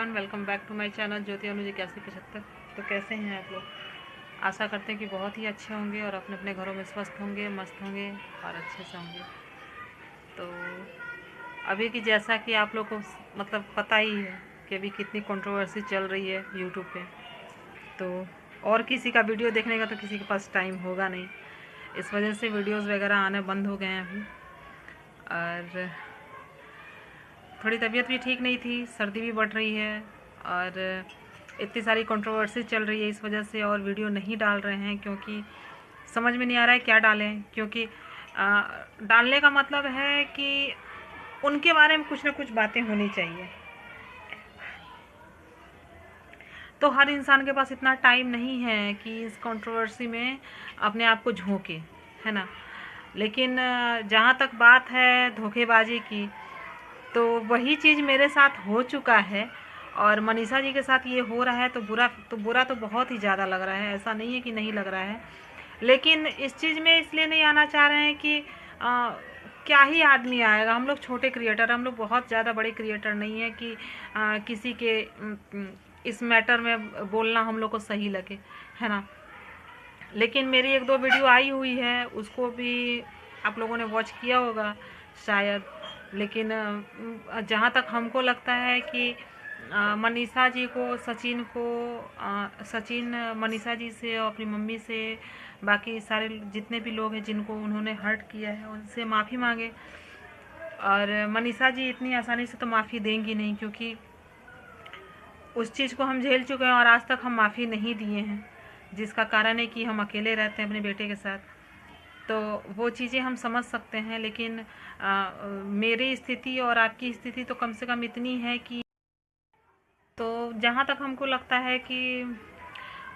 Welcome back to my channel Jyoti Anuj 8175। तो कैसे हैं आप लोग? आशा करते हैं कि बहुत ही अच्छे होंगे और अपने अपने घरों में स्वस्थ होंगे, मस्त होंगे और अच्छे से होंगे। तो अभी की जैसा कि आप लोग को मतलब पता ही है कि अभी कितनी कंट्रोवर्सी चल रही है यूट्यूब पे। तो और किसी का वीडियो देखने का तो किसी के पास टाइम होगा नहीं, इस वजह से वीडियोज़ वगैरह आने बंद हो गए हैं अभी। और थोड़ी तबीयत भी ठीक नहीं थी, सर्दी भी बढ़ रही है और इतनी सारी कंट्रोवर्सी चल रही है, इस वजह से और वीडियो नहीं डाल रहे हैं क्योंकि समझ में नहीं आ रहा है क्या डालें। क्योंकि डालने का मतलब है कि उनके बारे में कुछ ना कुछ बातें होनी चाहिए। तो हर इंसान के पास इतना टाइम नहीं है कि इस कंट्रोवर्सी में अपने आप को झोंके, है ना। लेकिन जहाँ तक बात है धोखेबाजी की, तो वही चीज़ मेरे साथ हो चुका है और मनीषा जी के साथ ये हो रहा है। तो बुरा तो बहुत ही ज़्यादा लग रहा है, ऐसा नहीं है कि नहीं लग रहा है। लेकिन इस चीज़ में इसलिए नहीं आना चाह रहे हैं कि क्या ही आदमी आएगा। हम लोग छोटे क्रिएटर, हम लोग बहुत ज़्यादा बड़े क्रिएटर नहीं है कि किसी के इस मैटर में बोलना हम लोग को सही लगे, है ना। लेकिन मेरी एक दो वीडियो आई हुई है, उसको भी आप लोगों ने वॉच किया होगा शायद। लेकिन जहाँ तक हमको लगता है कि मनीषा जी को, सचिन मनीषा जी से और अपनी मम्मी से, बाकी सारे जितने भी लोग हैं जिनको उन्होंने हर्ट किया है उनसे माफ़ी मांगे। और मनीषा जी इतनी आसानी से तो माफ़ी देंगी नहीं, क्योंकि उस चीज़ को हम झेल चुके हैं और आज तक हम माफ़ी नहीं दिए हैं, जिसका कारण है कि हम अकेले रहते हैं अपने बेटे के साथ। तो वो चीज़ें हम समझ सकते हैं। लेकिन मेरी स्थिति और आपकी स्थिति तो कम से कम इतनी है कि, तो जहाँ तक हमको लगता है कि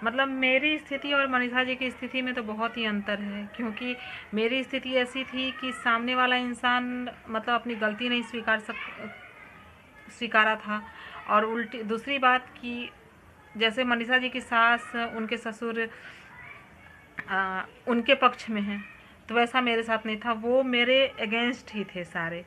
मतलब मेरी स्थिति और मनीषा जी की स्थिति में तो बहुत ही अंतर है। क्योंकि मेरी स्थिति ऐसी थी कि सामने वाला इंसान मतलब अपनी गलती नहीं स्वीकारा था। और उल्टी दूसरी बात कि जैसे मनीषा जी की सास, उनके ससुर उनके पक्ष में हैं, तो वैसा मेरे साथ नहीं था, वो मेरे अगेंस्ट ही थे सारे।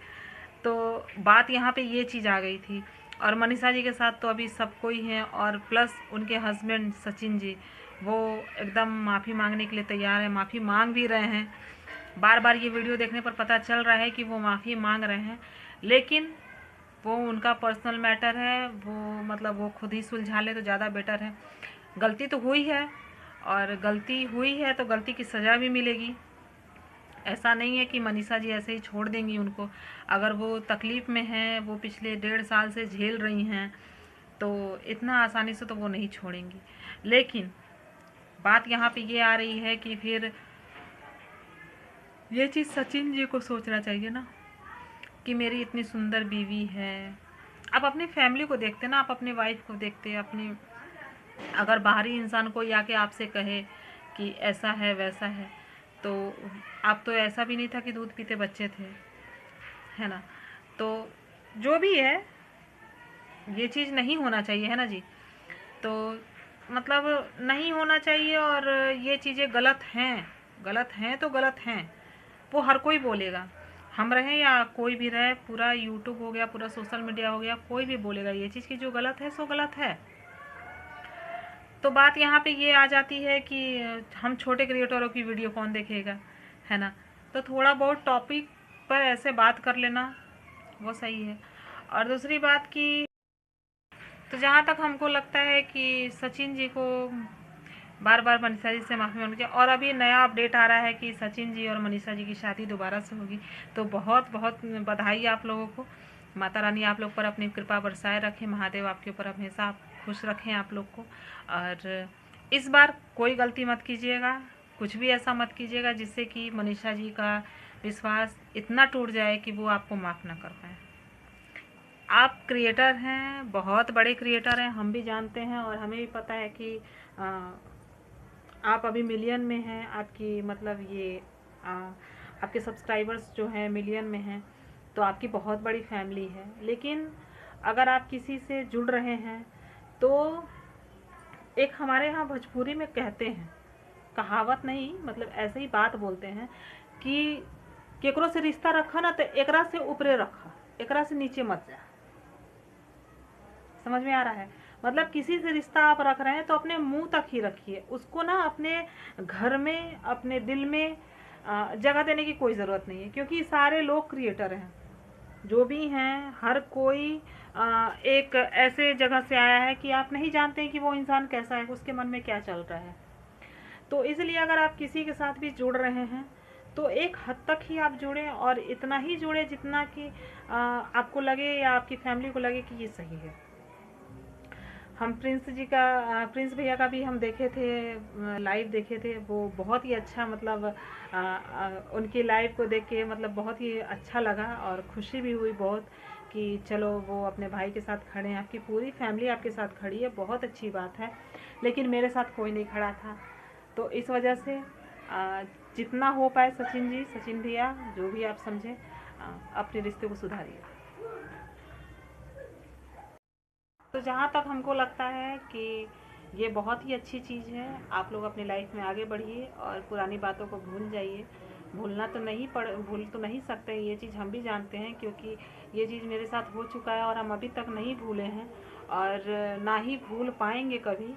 तो बात यहाँ पे ये चीज़ आ गई थी। और मनीषा जी के साथ तो अभी सब कोई हैं, और प्लस उनके हस्बैंड सचिन जी, वो एकदम माफ़ी मांगने के लिए तैयार है, माफ़ी मांग भी रहे हैं। बार बार ये वीडियो देखने पर पता चल रहा है कि वो माफ़ी मांग रहे हैं। लेकिन वो उनका पर्सनल मैटर है, वो मतलब वो खुद ही सुलझा ले तो ज़्यादा बेटर है। गलती तो हुई है, और गलती हुई है तो गलती की सज़ा भी मिलेगी। ऐसा नहीं है कि मनीषा जी ऐसे ही छोड़ देंगी उनको। अगर वो तकलीफ़ में हैं, वो पिछले 1.5 साल से झेल रही हैं, तो इतना आसानी से तो वो नहीं छोड़ेंगी। लेकिन बात यहाँ पे ये आ रही है कि फिर ये चीज़ सचिन जी को सोचना चाहिए ना, कि मेरी इतनी सुंदर बीवी है। आप अपनी फैमिली को देखते ना, आप अपनी वाइफ को देखते, अपनी अगर बाहरी इंसान कोई आके आपसे कहे कि ऐसा है वैसा है, तो आप तो ऐसा भी नहीं था कि दूध पीते बच्चे थे, है ना। तो जो भी है, ये चीज़ नहीं होना चाहिए, है ना जी। तो मतलब नहीं होना चाहिए। और ये चीज़ें गलत हैं, गलत हैं तो गलत हैं, वो हर कोई बोलेगा। हम रहें या कोई भी रहे, पूरा यूट्यूब हो गया, पूरा सोशल मीडिया हो गया, कोई भी बोलेगा ये चीज़ कि जो गलत है सो गलत है। तो बात यहाँ पे ये आ जाती है कि हम छोटे क्रिएटरों की वीडियो कौन देखेगा, है ना। तो थोड़ा बहुत टॉपिक पर ऐसे बात कर लेना वो सही है। और दूसरी बात की, तो जहाँ तक हमको लगता है कि सचिन जी को बार बार मनीषा जी से माफ़ी मांगनी चाहिए। और अभी नया अपडेट आ रहा है कि सचिन जी और मनीषा जी की शादी दोबारा से होगी। तो बहुत बहुत बधाई आप लोगों को। माता रानी आप लोग पर अपनी कृपा बरसाए रखें, महादेव आपके ऊपर हमेशा खुश रखें आप लोग को। और इस बार कोई गलती मत कीजिएगा, कुछ भी ऐसा मत कीजिएगा जिससे कि मनीषा जी का विश्वास इतना टूट जाए कि वो आपको माफ़ ना कर पाए। आप क्रिएटर हैं, बहुत बड़े क्रिएटर हैं, हम भी जानते हैं और हमें भी पता है कि आप अभी मिलियन में हैं। आपकी मतलब ये आपके सब्सक्राइबर्स जो हैं मिलियन में हैं, तो आपकी बहुत बड़ी फैमिली है। लेकिन अगर आप किसी से जुड़ रहे हैं, तो एक हमारे यहाँ भोजपुरी में कहते हैं, कहावत नहीं मतलब ऐसे ही बात बोलते हैं कि केकरो से रिश्ता रखा ना तो एकरा से ऊपरे रखा, एकरा से नीचे मत जा। समझ में आ रहा है? मतलब किसी से रिश्ता आप रख रहे हैं तो अपने मुंह तक ही रखिए उसको ना, अपने घर में, अपने दिल में जगह देने की कोई ज़रूरत नहीं है, क्योंकि सारे लोग क्रिएटर हैं, जो भी हैं, हर कोई एक ऐसे जगह से आया है कि आप नहीं जानते हैं कि वो इंसान कैसा है, उसके मन में क्या चल रहा है। तो इसलिए अगर आप किसी के साथ भी जुड़ रहे हैं तो एक हद तक ही आप जुड़ें, और इतना ही जुड़ें जितना कि आपको लगे या आपकी फैमिली को लगे कि ये सही है। हम प्रिंस भैया का भी हम देखे थे, लाइव देखे थे, वो बहुत ही अच्छा, मतलब उनकी लाइव को देख के मतलब बहुत ही अच्छा लगा और खुशी भी हुई बहुत कि चलो वो अपने भाई के साथ खड़े हैं, आपकी पूरी फैमिली आपके साथ खड़ी है, बहुत अच्छी बात है। लेकिन मेरे साथ कोई नहीं खड़ा था, तो इस वजह से जितना हो पाए सचिन भैया, जो भी आप समझें, अपने रिश्ते को सुधारिए। तो जहाँ तक हमको लगता है कि ये बहुत ही अच्छी चीज़ है, आप लोग अपनी लाइफ में आगे बढ़िए और पुरानी बातों को भूल जाइए। भूल तो नहीं सकते, ये चीज़ हम भी जानते हैं, क्योंकि ये चीज़ मेरे साथ हो चुका है और हम अभी तक नहीं भूले हैं और ना ही भूल पाएंगे कभी,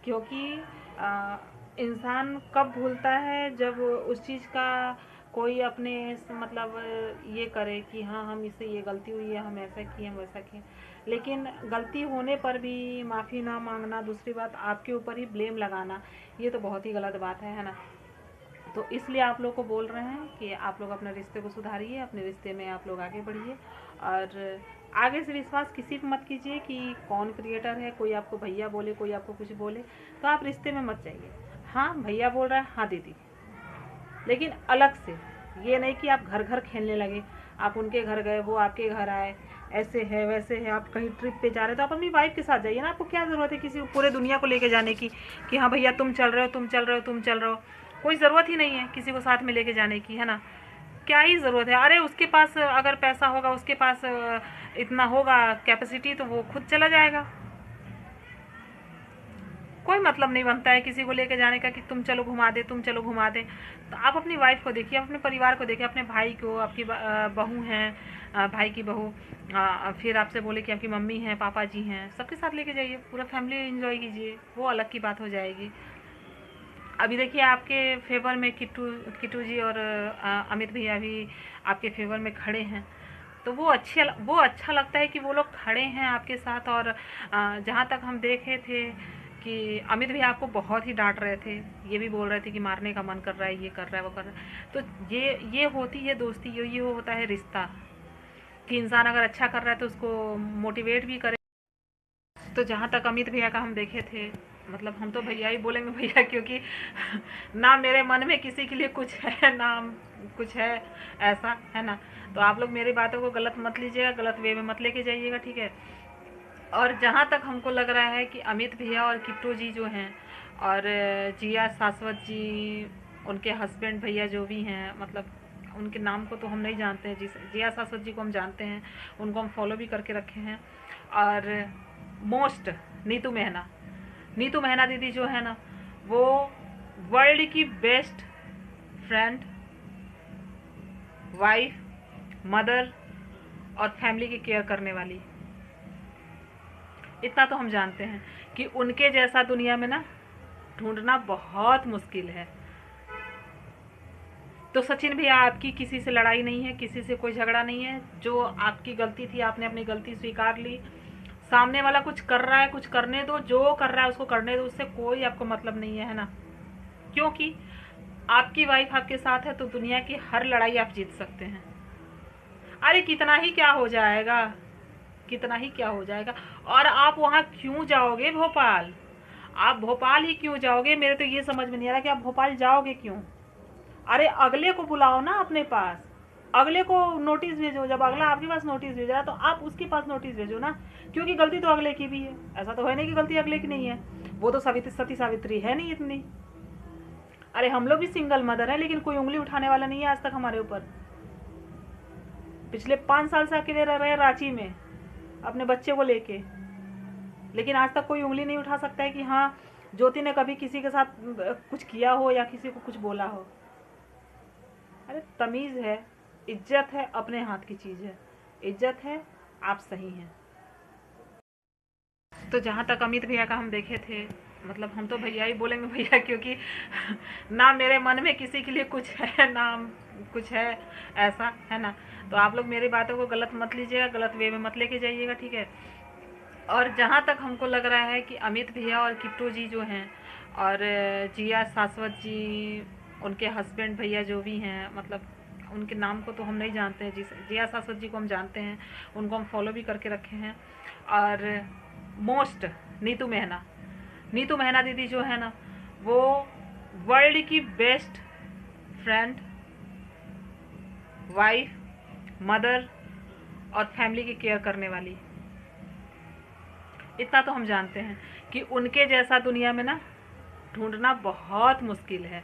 क्योंकि इंसान कब भूलता है, जब उस चीज़ का कोई अपने मतलब ये करे कि हाँ हम इससे ये गलती हुई है, हम ऐसा किए, हम वैसा किए। लेकिन गलती होने पर भी माफ़ी ना मांगना, दूसरी बात आपके ऊपर ही ब्लेम लगाना, ये तो बहुत ही गलत बात है ना। तो इसलिए आप लोग को बोल रहे हैं कि आप लोग अपने रिश्ते को सुधारिए, अपने रिश्ते में आप लोग आगे बढ़िए, और आगे से विश्वास किसी पर मत कीजिए कि कौन क्रिएटर है, कोई आपको भैया बोले, कोई आपको कुछ बोले तो आप रिश्ते में मत जाइए। हाँ भैया बोल रहा है, हाँ दीदी, लेकिन अलग से, ये नहीं कि आप घर घर खेलने लगे, आप उनके घर गए, वो आपके घर आए, ऐसे है वैसे है, आप कहीं ट्रिप पे जा रहे हो तो आप अपनी वाइफ के साथ जाइए ना, आपको क्या ज़रूरत है किसी पूरे दुनिया को लेके जाने की कि हाँ भैया तुम चल रहे हो, तुम चल रहे हो, तुम चल रहे हो। कोई ज़रूरत ही नहीं है किसी को साथ में लेके जाने की, है ना। क्या ही ज़रूरत है, अरे उसके पास अगर पैसा होगा, उसके पास इतना होगा कैपेसिटी, तो वो खुद चला जाएगा। कोई मतलब नहीं बनता है किसी को लेके जाने का कि तुम चलो घुमा दे, तुम चलो घुमा दे। तो आप अपनी वाइफ को देखिए, अपने परिवार को देखिए, अपने भाई को, आपकी बहू हैं, भाई की बहू, फिर आपसे बोले कि आपकी मम्मी हैं, पापा जी हैं, सबके साथ लेके जाइए, पूरा फैमिली एंजॉय कीजिए, वो अलग की बात हो जाएगी। अभी देखिए आपके फेवर में किट्टू किट्टू जी और अमित भैया भी आपके फेवर में खड़े हैं, तो वो अच्छा लगता है कि वो लोग खड़े हैं आपके साथ। और जहाँ तक हम देखे थे कि अमित भैया आपको बहुत ही डांट रहे थे, ये भी बोल रहे थे कि मारने का मन कर रहा है, ये कर रहा है, वो कर रहा है। तो ये होती है दोस्ती, ये होता है रिश्ता, कि इंसान अगर अच्छा कर रहा है तो उसको मोटिवेट भी करे। तो जहाँ तक अमित भैया का हम देखे थे, मतलब हम तो भैया ही बोलेंगे भैया, क्योंकि ना मेरे मन में किसी के लिए कुछ है ना कुछ है, ऐसा है ना। तो आप लोग मेरी बातों को गलत मत लीजिएगा, गलत वे में मत लेके जाइएगा, ठीक है। और जहाँ तक हमको लग रहा है कि अमित भैया और किट्टू जी जो हैं, और जिया शाश्वत जी, उनके हस्बैंड भैया जो भी हैं, मतलब उनके नाम को तो हम नहीं जानते हैं, जिया शाश्वत जी को हम जानते हैं, उनको हम फॉलो भी करके रखे हैं। और मोस्ट नीतू मेहना दीदी जो है ना, वो वर्ल्ड की बेस्ट फ्रेंड, वाइफ, मदर और फैमिली की केयर करने वाली, इतना तो हम जानते हैं कि उनके जैसा दुनिया में ना ढूंढना बहुत मुश्किल है। तो सचिन भैया, आपकी किसी से लड़ाई नहीं है, किसी से कोई झगड़ा नहीं है, जो आपकी गलती थी आपने अपनी गलती स्वीकार ली। सामने वाला कुछ कर रहा है, कुछ करने दो, जो कर रहा है उसको करने दो, उससे कोई आपको मतलब नहीं है ना। क्योंकि आपकी वाइफ आपके साथ है तो दुनिया की हर लड़ाई आप जीत सकते हैं। अरे कितना ही क्या हो जाएगा, कितना ही क्या हो जाएगा। और आप वहाँ क्यों जाओगे भोपाल, आप भोपाल ही क्यों जाओगे, मेरे तो ये समझ में नहीं आ रहा कि आप भोपाल जाओगे क्यों। अरे अगले को बुलाओ ना अपने पास, अगले को नोटिस भेजो, जब अगला आपके पास नोटिस भेज रहा है तो आप उसके पास नोटिस भेजो ना, क्योंकि गलती तो अगले की भी है, ऐसा तो है नहीं कि गलती अगले की नहीं है। वो तो सती सावित्री है नहीं इतनी। अरे हम लोग भी सिंगल मदर है, लेकिन कोई उंगली उठाने वाला नहीं है आज तक हमारे ऊपर। पिछले 5 साल से अकेले रह रहे हैं रांची में अपने बच्चे को लेके, लेकिन आज तक कोई उंगली नहीं उठा सकता है कि हाँ ज्योति ने कभी किसी के साथ कुछ किया हो या किसी को कुछ बोला हो। अरे तमीज़ है, इज्जत है, अपने हाथ की चीज़ है, इज्जत है, आप सही हैं। तो जहाँ तक अमित भैया का हम देखे थे, मतलब हम तो भैया ही बोलेंगे भैया, क्योंकि ना मेरे मन में किसी के लिए कुछ है ना कुछ है ऐसा, है ना। तो आप लोग मेरी बातों को गलत मत लीजिएगा, गलत वे में मत लेके जाइएगा, ठीक है। और जहाँ तक हमको लग रहा है कि अमित भैया और किट्टू जी जो हैं, और जिया शाश्वत जी, उनके हस्बैंड भैया जो भी हैं, मतलब उनके नाम को तो हम नहीं जानते हैं, जिया शाश्वत जी को हम जानते हैं, उनको हम फॉलो भी करके रखे हैं। और मोस्ट नीतू मेहना दीदी जो है ना, वो वर्ल्ड की बेस्ट फ्रेंड, वाइफ, मदर और फैमिली की केयर करने वाली। इतना तो हम जानते हैं कि उनके जैसा दुनिया में ना ढूंढना बहुत मुश्किल है।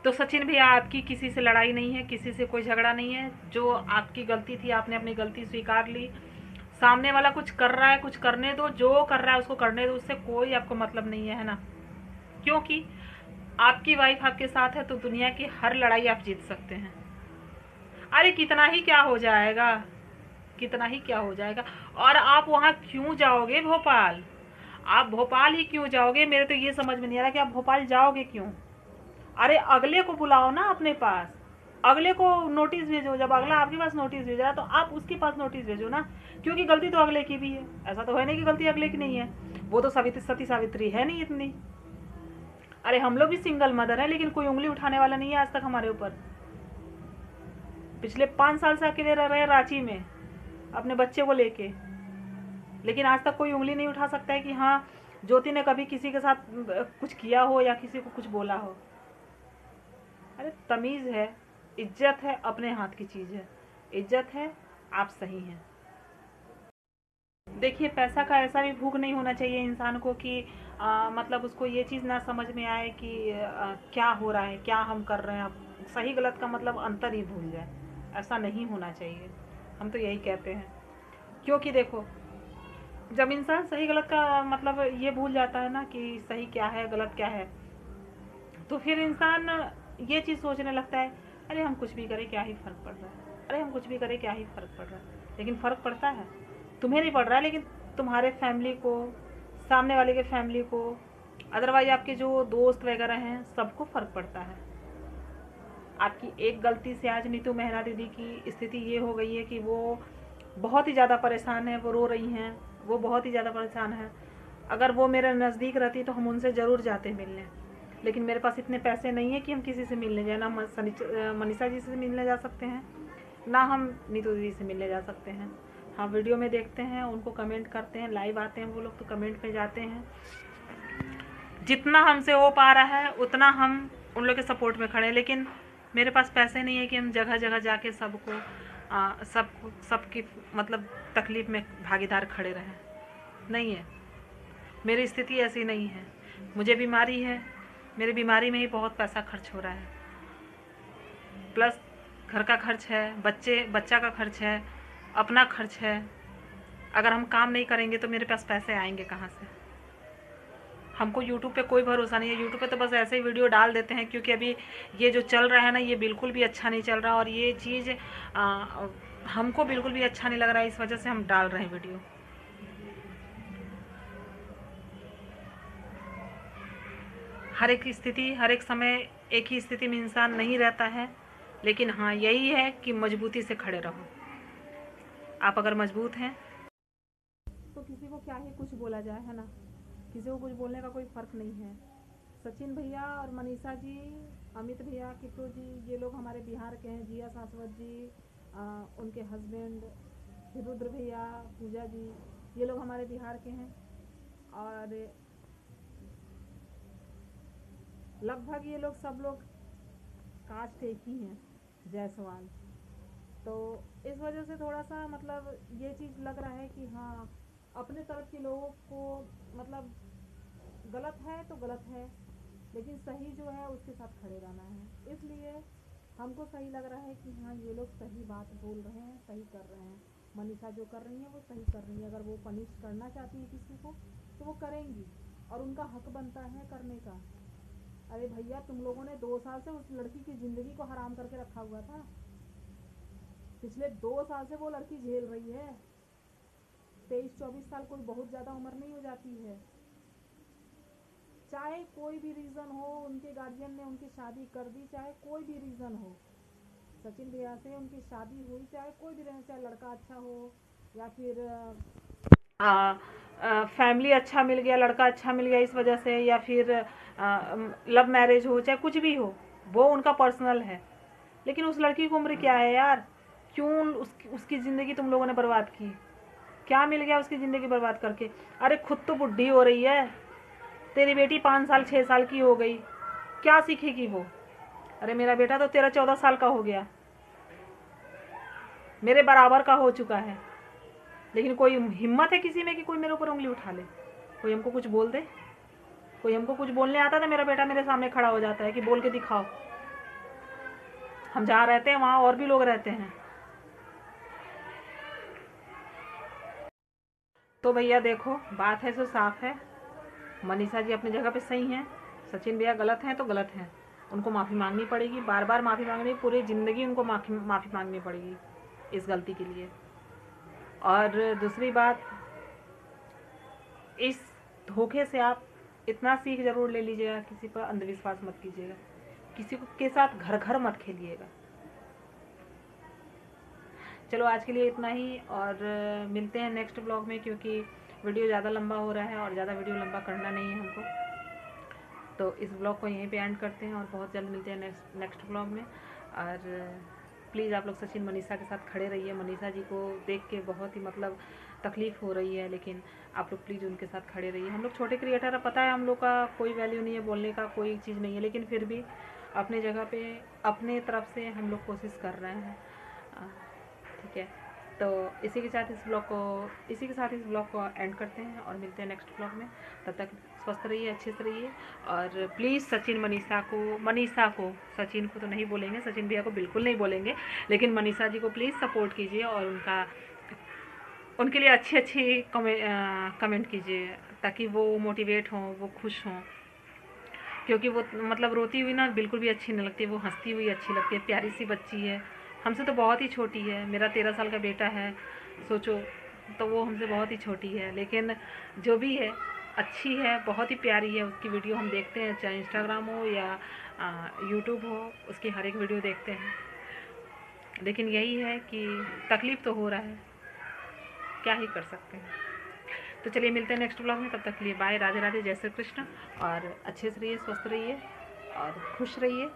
तो सचिन भैया, आपकी किसी से लड़ाई नहीं है, किसी से कोई झगड़ा नहीं है। जो आपकी गलती थी, आपने अपनी गलती स्वीकार ली। सामने वाला कुछ कर रहा है, कुछ करने दो, जो कर रहा है उसको करने दो, उससे कोई आपको मतलब नहीं है ना। क्योंकि आपकी वाइफ आपके साथ है तो दुनिया की हर लड़ाई आप जीत सकते हैं। अरे कितना ही क्या हो जाएगा, कितना ही क्या हो जाएगा। और आप वहाँ क्यों जाओगे भोपाल? आप भोपाल ही क्यों जाओगे? मेरे तो ये समझ में नहीं आ रहा कि आप भोपाल जाओगे क्यों। अरे अगले को बुलाओ ना अपने पास, अगले को नोटिस भेजो। जब अगला आपके पास नोटिस भेज रहा है तो आप उसके पास नोटिस भेजो ना, क्योंकि गलती तो अगले की भी है। ऐसा तो है नहीं कि गलती अगले की नहीं है, वो तो सती सावित्री है नहीं इतनी। अरे हम लोग भी सिंगल मदर है, लेकिन कोई उंगली उठाने वाला नहीं है आज तक हमारे ऊपर। पिछले 5 साल से अकेले रह रहे हैं रांची में अपने बच्चे को लेके, लेकिन आज तक कोई उंगली नहीं उठा सकता है कि हाँ ज्योति ने कभी किसी के साथ कुछ किया हो या किसी को कुछ बोला हो। अरे तमीज है, इज्जत है, अपने हाथ की चीज है। इज्जत है, आप सही हैं। देखिए, पैसा का ऐसा भी भूख नहीं होना चाहिए इंसान को कि मतलब उसको ये चीज़ ना समझ में आए कि क्या हो रहा है, क्या हम कर रहे हैं। अब सही गलत का मतलब अंतर ही भूल जाए, ऐसा नहीं होना चाहिए। हम तो यही कहते हैं, क्योंकि देखो, जब इंसान सही गलत का मतलब ये भूल जाता है ना कि सही क्या है गलत क्या है, तो फिर इंसान ये चीज़ सोचने लगता है, अरे हम कुछ भी करें क्या ही फ़र्क पड़ रहा है, अरे हम कुछ भी करें क्या ही फ़र्क पड़ रहा है। लेकिन फ़र्क पड़ता है, तुम्हें नहीं पड़ रहा है, लेकिन तुम्हारे फैमिली को, सामने वाले के फैमिली को, अदरवाइज आपके जो दोस्त वगैरह हैं सबको फ़र्क पड़ता है। आपकी एक गलती से आज नीतू मेहरा दीदी की स्थिति ये हो गई है कि वो बहुत ही ज़्यादा परेशान है, वो रो रही हैं, वो बहुत ही ज़्यादा परेशान है। अगर वो मेरे नज़दीक रहती तो हम उनसे ज़रूर जाते मिलने, लेकिन मेरे पास इतने पैसे नहीं है कि हम किसी से मिलने जाए। ना मनीषा जी से मिलने जा सकते हैं, ना हम नीतू दीदी से मिलने जा सकते हैं। हाँ, वीडियो में देखते हैं, उनको कमेंट करते हैं, लाइव आते हैं वो लोग तो कमेंट पे जाते हैं। जितना हमसे हो पा रहा है उतना हम उन लोग के सपोर्ट में खड़े हैं, लेकिन मेरे पास पैसे नहीं है कि हम जगह जगह जाके सबकी मतलब तकलीफ़ में भागीदार खड़े रहें। नहीं है, मेरी स्थिति ऐसी नहीं है। मुझे बीमारी है, मेरी बीमारी में ही बहुत पैसा खर्च हो रहा है, प्लस घर का खर्च है, बच्चा का खर्च है, अपना खर्च है। अगर हम काम नहीं करेंगे तो मेरे पास पैसे आएंगे कहाँ से? हमको यूट्यूब पे कोई भरोसा नहीं है। यूट्यूब पे तो बस ऐसे ही वीडियो डाल देते हैं, क्योंकि अभी ये जो चल रहा है ना, ये बिल्कुल भी अच्छा नहीं चल रहा, और ये चीज़ हमको बिल्कुल भी अच्छा नहीं लग रहा है, इस वजह से हम डाल रहे हैं वीडियो। हर एक स्थिति, हर एक समय एक ही स्थिति में इंसान नहीं रहता है, लेकिन हाँ यही है कि मजबूती से खड़े रहो। आप अगर मजबूत हैं तो किसी को क्या ही कुछ बोला जाए, है ना। किसी को कुछ बोलने का कोई फ़र्क नहीं है। सचिन भैया और मनीषा जी, अमित भैया, किट्टू जी, ये लोग हमारे बिहार के हैं। जिया शाश्वत जी, उनके हस्बैंड रुद्र भैया, पूजा जी, ये लोग हमारे बिहार के हैं। और लगभग ये लोग सब लोग कास्ट एक ही हैं, जायसवाल। तो इस वजह से थोड़ा सा मतलब ये चीज़ लग रहा है कि हाँ, अपने तरफ के लोगों को मतलब गलत है तो गलत है, लेकिन सही जो है उसके साथ खड़े रहना है। इसलिए हमको सही लग रहा है कि हाँ ये लोग सही बात बोल रहे हैं, सही कर रहे हैं। मनीषा जो कर रही है वो सही कर रही है। अगर वो पनिश करना चाहती है किसी को तो वो करेंगी, और उनका हक बनता है करने का। अरे भैया, तुम लोगों ने 2 साल से उस लड़की की ज़िंदगी को हराम करके रखा हुआ था। पिछले 2 साल से वो लड़की झेल रही है। 23-24 साल कोई बहुत ज़्यादा उम्र नहीं हो जाती है। चाहे कोई भी रीज़न हो, उनके गार्जियन ने उनकी शादी कर दी, चाहे कोई भी रीज़न हो, सचिन भैया से उनकी शादी हुई, चाहे कोई भी रहना, चाहे लड़का अच्छा हो या फिर फैमिली अच्छा मिल गया, लड़का अच्छा मिल गया इस वजह से, या फिर लव मैरिज हो, चाहे कुछ भी हो, वो उनका पर्सनल है। लेकिन उस लड़की की उम्र क्या है यार? क्यों उसकी ज़िंदगी तुम लोगों ने बर्बाद की? क्या मिल गया उसकी ज़िंदगी बर्बाद करके? अरे खुद तो बुढ़ी हो रही है, तेरी बेटी 5 साल 6 साल की हो गई, क्या सीखेगी वो? अरे मेरा बेटा तो 13-14 साल का हो गया, मेरे बराबर का हो चुका है, लेकिन कोई हिम्मत है किसी में कि कोई मेरे ऊपर उंगली उठा ले, कोई हमको कुछ बोल दे? कोई हमको कुछ बोलने आता था, मेरा बेटा मेरे सामने खड़ा हो जाता है कि बोल के दिखाओ। हम जहाँ रहते हैं वहाँ और भी लोग रहते हैं। तो भैया देखो, बात है सो साफ है, मनीषा जी अपनी जगह पे सही हैं, सचिन भैया गलत हैं तो गलत हैं, उनको माफ़ी मांगनी पड़ेगी, बार बार माफ़ी मांगनी, पूरी ज़िंदगी उनको माफ़ी मांगनी पड़ेगी इस गलती के लिए। और दूसरी बात, इस धोखे से आप इतना सीख ज़रूर ले लीजिएगा, किसी पर अंधविश्वास मत कीजिएगा, किसी के साथ घर घर मत खेलिएगा। चलो आज के लिए इतना ही, और मिलते हैं नेक्स्ट ब्लॉग में, क्योंकि वीडियो ज़्यादा लंबा हो रहा है और ज़्यादा वीडियो लंबा करना नहीं है हमको। तो इस ब्लॉग को यहीं पे एंड करते हैं और बहुत जल्द मिलते हैं नेक्स्ट ब्लॉग में। और प्लीज़ आप लोग सचिन मनीषा के साथ खड़े रहिए। मनीषा जी को देख के बहुत ही मतलब तकलीफ़ हो रही है, लेकिन आप लोग प्लीज़ उनके साथ खड़े रहिए। हम लोग छोटे क्रिएटर है, पता है हम लोग का कोई वैल्यू नहीं है, बोलने का कोई चीज़ नहीं है, लेकिन फिर भी अपने जगह पे अपने तरफ से हम लोग कोशिश कर रहे हैं। ठीक है, तो इसी के साथ इस ब्लॉग को एंड करते हैं और मिलते हैं नेक्स्ट ब्लॉग में। तब तक स्वस्थ रहिए, अच्छे से रहिए, और प्लीज़ सचिन मनीषा को सचिन को तो नहीं बोलेंगे, सचिन भैया को बिल्कुल नहीं बोलेंगे, लेकिन मनीषा जी को प्लीज़ सपोर्ट कीजिए और उनके लिए अच्छी कमेंट कीजिए, ताकि वो मोटिवेट हों, वो खुश हों। क्योंकि वो मतलब रोती हुई ना बिल्कुल भी अच्छी नहीं लगती, वो हंसती हुई अच्छी लगती है, प्यारी सी बच्ची है, हमसे तो बहुत ही छोटी है, मेरा 13 साल का बेटा है, सोचो, तो वो हमसे बहुत ही छोटी है, लेकिन जो भी है अच्छी है, बहुत ही प्यारी है। उसकी वीडियो हम देखते हैं, चाहे इंस्टाग्राम हो या यूट्यूब हो, उसकी हर एक वीडियो देखते हैं। लेकिन यही है कि तकलीफ़ तो हो रहा है, क्या ही कर सकते हैं। तो चलिए मिलते हैं नेक्स्ट ब्लॉग में, तब तक के लिए बाय, राधे राधे, जय श्री कृष्ण, और अच्छे से रहिए, स्वस्थ रहिए और खुश रहिए।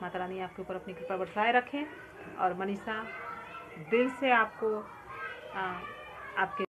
माता रानी आपके ऊपर अपनी कृपा बरसाए रखें, और मनीषा दिल से आपको आपके